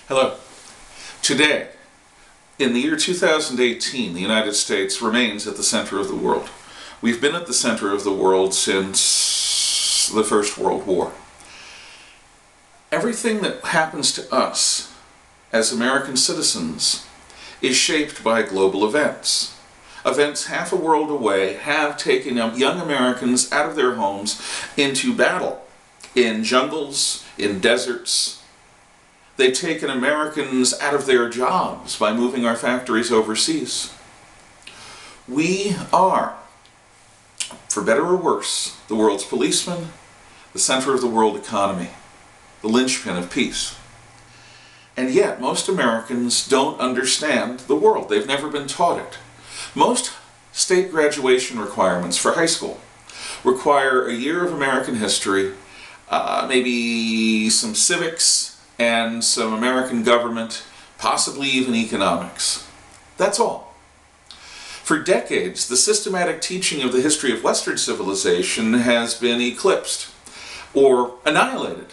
Hello. Today, in the year 2018, the United States remains at the center of the world. We've been at the center of the world since the First World War. Everything that happens to us as American citizens is shaped by global events. Events half a world away have taken young Americans out of their homes into battle in jungles, in deserts. They've taken Americans out of their jobs by moving our factories overseas. We are, for better or worse, the world's policemen, the center of the world economy, the linchpin of peace. And yet, most Americans don't understand the world. They've never been taught it. Most state graduation requirements for high school require a year of American history, maybe some civics, and some American government, possibly even economics. That's all. For decades, the systematic teaching of the history of Western civilization has been eclipsed or annihilated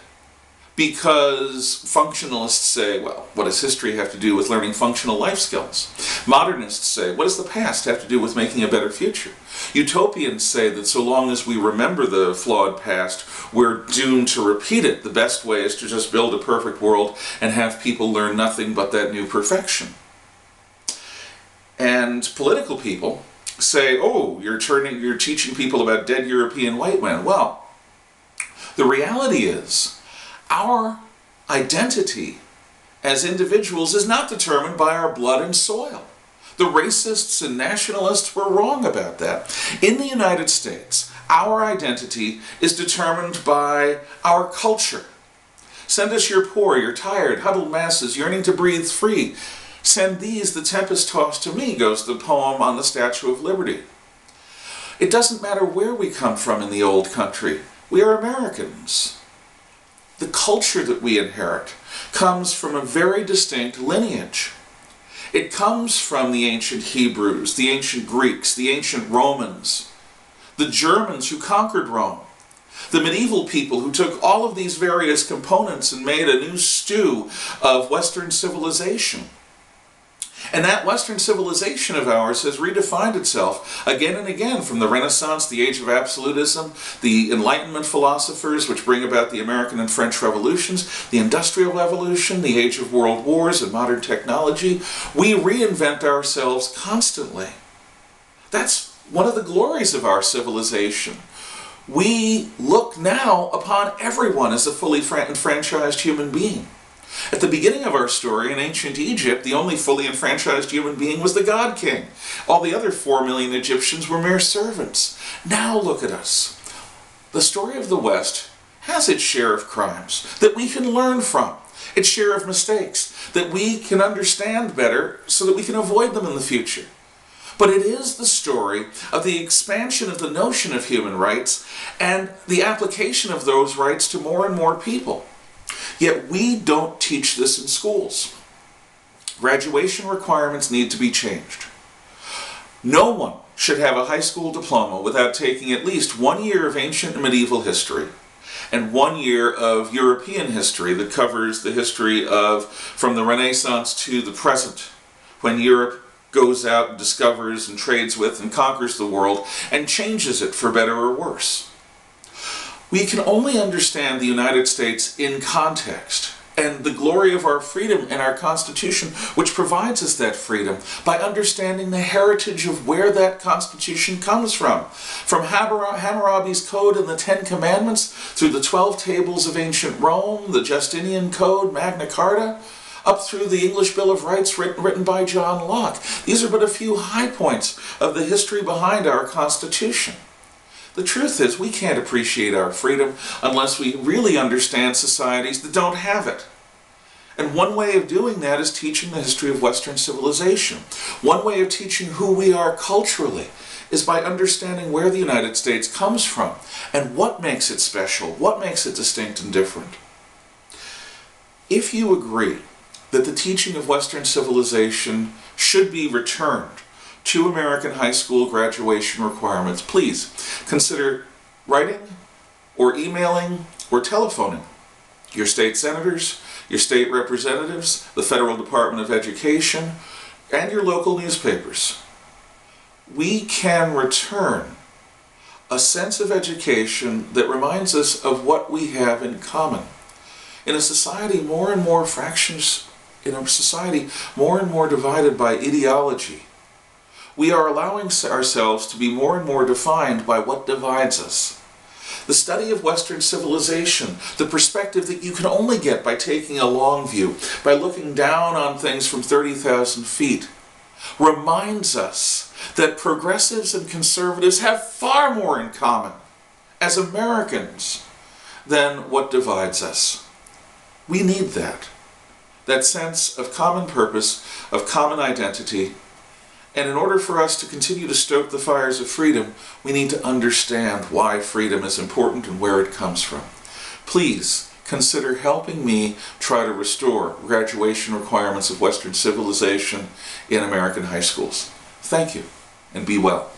because functionalists say, well, what does history have to do with learning functional life skills? Modernists say, what does the past have to do with making a better future? Utopians say that so long as we remember the flawed past, we're doomed to repeat it. The best way is to just build a perfect world and have people learn nothing but that new perfection. And political people say, oh, you're teaching people about dead European white men. Well, the reality is, our identity as individuals is not determined by our blood and soil. The racists and nationalists were wrong about that. In the United States, our identity is determined by our culture. Send us your poor, your tired, huddled masses, yearning to breathe free. Send these the tempest tossed to me, goes the poem on the Statue of Liberty. It doesn't matter where we come from in the old country. We are Americans. The culture that we inherit comes from a very distinct lineage. It comes from the ancient Hebrews, the ancient Greeks, the ancient Romans, the Germans who conquered Rome, the medieval people who took all of these various components and made a new stew of Western civilization. And that Western civilization of ours has redefined itself again and again, from the Renaissance, the age of absolutism, the Enlightenment philosophers which bring about the American and French revolutions, the Industrial Revolution, the age of world wars and modern technology. We reinvent ourselves constantly. That's one of the glories of our civilization. We look now upon everyone as a fully enfranchised human being. At the beginning of our story, in ancient Egypt, the only fully enfranchised human being was the God King. All the other 4 million Egyptians were mere servants. Now look at us. The story of the West has its share of crimes that we can learn from, its share of mistakes that we can understand better so that we can avoid them in the future. But it is the story of the expansion of the notion of human rights and the application of those rights to more and more people. Yet we don't teach this in schools. Graduation requirements need to be changed. No one should have a high school diploma without taking at least 1 year of ancient and medieval history and 1 year of European history that covers the history of from the Renaissance to the present, when Europe goes out and discovers and trades with and conquers the world and changes it for better or worse. We can only understand the United States in context and the glory of our freedom and our Constitution, which provides us that freedom, by understanding the heritage of where that Constitution comes from Hammurabi's Code and the 10 Commandments, through the 12 Tables of ancient Rome, the Justinian Code, Magna Carta, up through the English Bill of Rights written by John Locke. These are but a few high points of the history behind our Constitution. The truth is, we can't appreciate our freedom unless we really understand societies that don't have it. And one way of doing that is teaching the history of Western civilization. One way of teaching who we are culturally is by understanding where the United States comes from and what makes it special, what makes it distinct and different. If you agree that the teaching of Western civilization should be returned to American high school graduation requirements, please consider writing or emailing or telephoning your state senators, your state representatives, the Federal Department of Education, and your local newspapers. We can return a sense of education that reminds us of what we have in common. In a society more and more fractions, in a society more and more divided by ideology, we are allowing ourselves to be more and more defined by what divides us. The study of Western civilization, the perspective that you can only get by taking a long view, by looking down on things from 30,000 feet, reminds us that progressives and conservatives have far more in common as Americans than what divides us. We need that sense of common purpose, of common identity. And in order for us to continue to stoke the fires of freedom, we need to understand why freedom is important and where it comes from. Please consider helping me try to restore graduation requirements of Western civilization in American high schools. Thank you, and be well.